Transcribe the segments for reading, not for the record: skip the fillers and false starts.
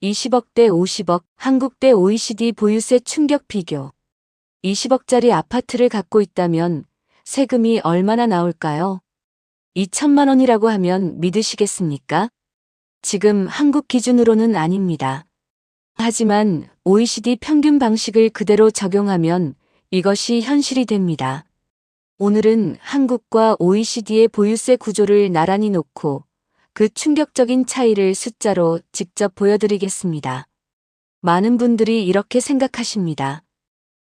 20억 대 50억, 한국 대 OECD 보유세 충격 비교. 20억짜리 아파트를 갖고 있다면 세금이 얼마나 나올까요? 2천만 원이라고 하면 믿으시겠습니까? 지금 한국 기준으로는 아닙니다. 하지만 OECD 평균 방식을 그대로 적용하면 이것이 현실이 됩니다. 오늘은 한국과 OECD의 보유세 구조를 나란히 놓고 그 충격적인 차이를 숫자로 직접 보여드리겠습니다. 많은 분들이 이렇게 생각하십니다.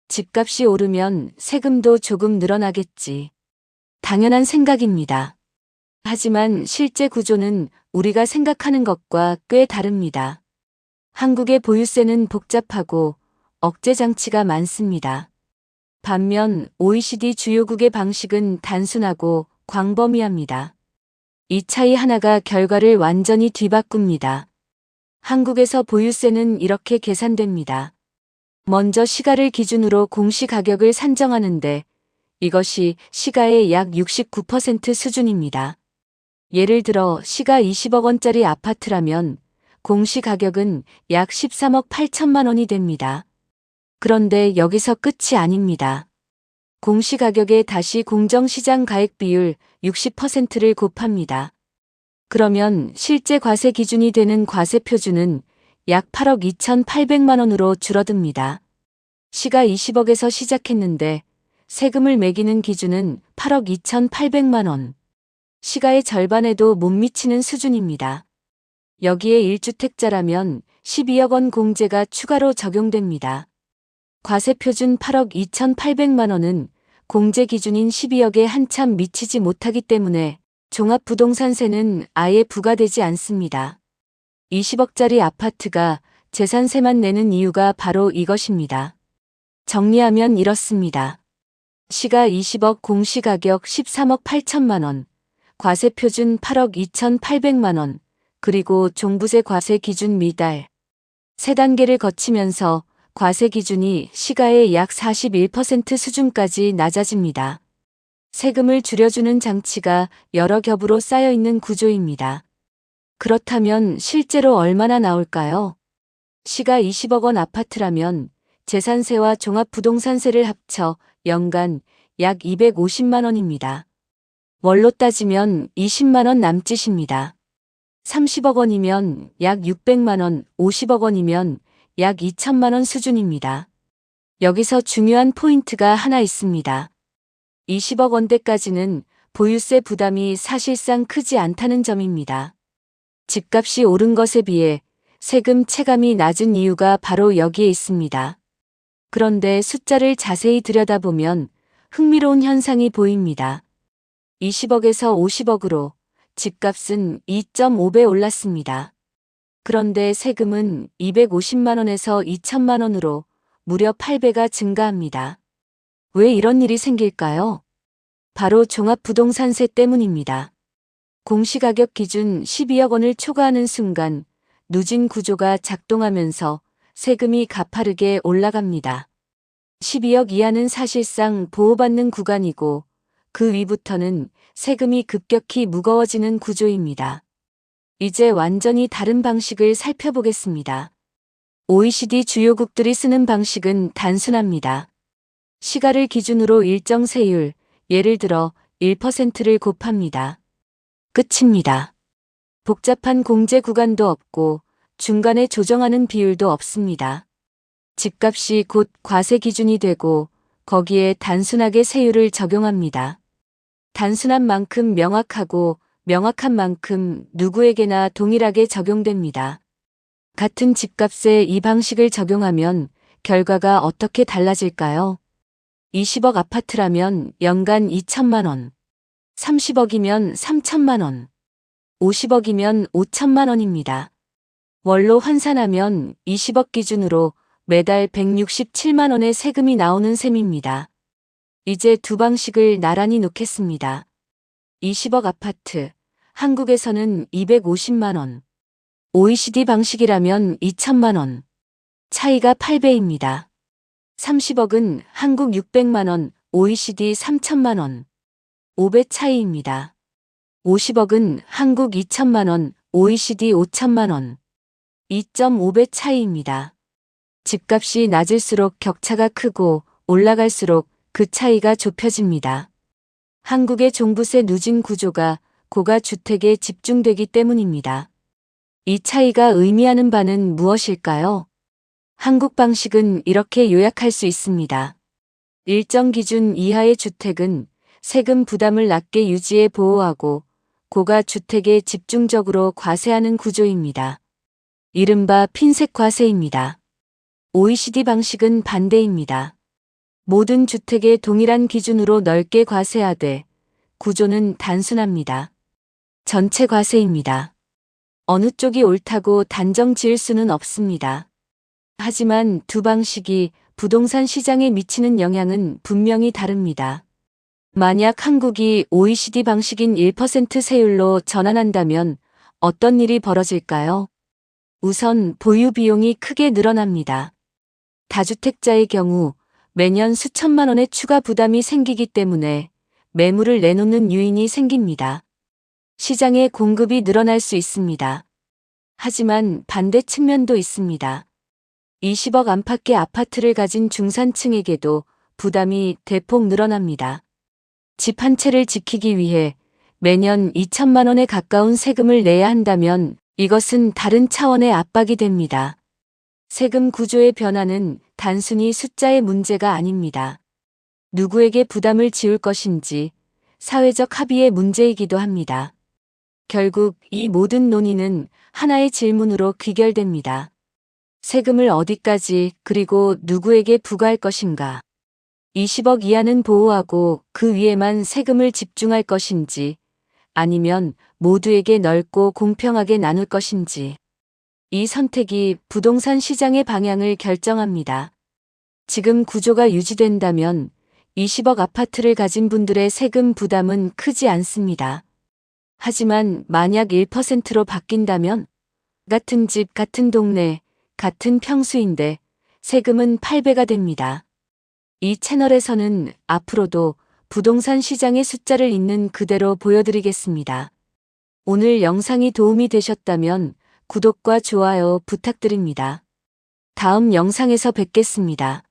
집값이 오르면 세금도 조금 늘어나겠지. 당연한 생각입니다. 하지만 실제 구조는 우리가 생각하는 것과 꽤 다릅니다. 한국의 보유세는 복잡하고 억제 장치가 많습니다. 반면 OECD 주요국의 방식은 단순하고 광범위합니다. 이 차이 하나가 결과를 완전히 뒤바꿉니다. 한국에서 보유세는 이렇게 계산됩니다. 먼저 시가를 기준으로 공시가격을 산정하는데 이것이 시가의 약 69% 수준입니다. 예를 들어 시가 20억 원짜리 아파트라면 공시가격은 약 13억 8천만 원이 됩니다. 그런데 여기서 끝이 아닙니다. 공시가격에 다시 공정시장 가액 비율 60%를 곱합니다. 그러면 실제 과세 기준이 되는 과세 표준은 약 8억 2,800만 원으로 줄어듭니다. 시가 20억에서 시작했는데 세금을 매기는 기준은 8억 2,800만 원. 시가의 절반에도 못 미치는 수준입니다. 여기에 1주택자라면 12억 원 공제가 추가로 적용됩니다. 과세 표준 8억 2,800만 원은 공제 기준인 12억에 한참 미치지 못하기 때문에 종합부동산세는 아예 부과되지 않습니다. 20억짜리 아파트가 재산세만 내는 이유가 바로 이것입니다. 정리하면 이렇습니다. 시가 20억 공시가격 13억 8천만 원, 과세 표준 8억 2,800만 원, 그리고 종부세 과세 기준 미달. 세 단계를 거치면서 과세 기준이 시가의 약 41% 수준까지 낮아집니다. 세금을 줄여주는 장치가 여러 겹으로 쌓여있는 구조입니다. 그렇다면 실제로 얼마나 나올까요? 시가 20억 원 아파트라면 재산세와 종합부동산세를 합쳐 연간 약 250만 원입니다. 월로 따지면 20만 원 남짓입니다. 30억 원이면 약 600만 원, 50억 원이면 약 2천만 원 수준입니다. 여기서 중요한 포인트가 하나 있습니다. 20억 원대까지는 보유세 부담이 사실상 크지 않다는 점입니다. 집값이 오른 것에 비해 세금 체감이 낮은 이유가 바로 여기에 있습니다. 그런데 숫자를 자세히 들여다보면 흥미로운 현상이 보입니다. 20억에서 50억으로 집값은 2.5배 올랐습니다. 그런데 세금은 250만 원에서 2천만 원으로 무려 8배가 증가합니다. 왜 이런 일이 생길까요? 바로 종합부동산세 때문입니다. 공시가격 기준 12억 원을 초과하는 순간 누진 구조가 작동하면서 세금이 가파르게 올라갑니다. 12억 이하는 사실상 보호받는 구간이고 그 위부터는 세금이 급격히 무거워지는 구조입니다. 이제 완전히 다른 방식을 살펴보겠습니다. OECD 주요국들이 쓰는 방식은 단순합니다. 시가를 기준으로 일정 세율, 예를 들어 1%를 곱합니다. 끝입니다. 복잡한 공제 구간도 없고 중간에 조정하는 비율도 없습니다. 집값이 곧 과세 기준이 되고 거기에 단순하게 세율을 적용합니다. 단순한 만큼 명확하고 명확한 만큼 누구에게나 동일하게 적용됩니다. 같은 집값에 이 방식을 적용하면 결과가 어떻게 달라질까요? 20억 아파트라면 연간 2천만 원, 30억이면 3천만 원, 50억이면 5천만 원입니다. 월로 환산하면 20억 기준으로 매달 167만 원의 세금이 나오는 셈입니다. 이제 두 방식을 나란히 놓겠습니다. 20억 아파트, 한국에서는 250만 원, OECD 방식이라면 2천만 원, 차이가 8배입니다. 30억은 한국 600만 원, OECD 3천만 원, 5배 차이입니다. 50억은 한국 2천만 원, OECD 5천만 원, 2.5배 차이입니다. 집값이 낮을수록 격차가 크고 올라갈수록 그 차이가 좁혀집니다. 한국의 종부세 누진 구조가 고가 주택에 집중되기 때문입니다. 이 차이가 의미하는 바는 무엇일까요? 한국 방식은 이렇게 요약할 수 있습니다. 일정 기준 이하의 주택은 세금 부담을 낮게 유지해 보호하고 고가 주택에 집중적으로 과세하는 구조입니다. 이른바 핀셋 과세입니다. OECD 방식은 반대입니다. 모든 주택에 동일한 기준으로 넓게 과세하되 구조는 단순합니다. 전체 과세입니다. 어느 쪽이 옳다고 단정 지을 수는 없습니다. 하지만 두 방식이 부동산 시장에 미치는 영향은 분명히 다릅니다. 만약 한국이 OECD 방식인 1% 세율로 전환한다면 어떤 일이 벌어질까요? 우선 보유 비용이 크게 늘어납니다. 다주택자의 경우 매년 수천만 원의 추가 부담이 생기기 때문에 매물을 내놓는 유인이 생깁니다. 시장의 공급이 늘어날 수 있습니다. 하지만 반대 측면도 있습니다. 20억 안팎의 아파트를 가진 중산층에게도 부담이 대폭 늘어납니다. 집 한 채를 지키기 위해 매년 2천만 원에 가까운 세금을 내야 한다면 이것은 다른 차원의 압박이 됩니다. 세금 구조의 변화는 단순히 숫자의 문제가 아닙니다. 누구에게 부담을 지울 것인지 사회적 합의의 문제이기도 합니다. 결국 이 모든 논의는 하나의 질문으로 귀결됩니다. 세금을 어디까지 그리고 누구에게 부과할 것인가? 20억 이하는 보호하고 그 위에만 세금을 집중할 것인지 아니면 모두에게 넓고 공평하게 나눌 것인지 이 선택이 부동산 시장의 방향을 결정합니다. 지금 구조가 유지된다면 20억 아파트를 가진 분들의 세금 부담은 크지 않습니다. 하지만 만약 1%로 바뀐다면 같은 집, 같은 동네, 같은 평수인데 세금은 8배가 됩니다. 이 채널에서는 앞으로도 부동산 시장의 숫자를 있는 그대로 보여드리겠습니다. 오늘 영상이 도움이 되셨다면 구독과 좋아요 부탁드립니다. 다음 영상에서 뵙겠습니다.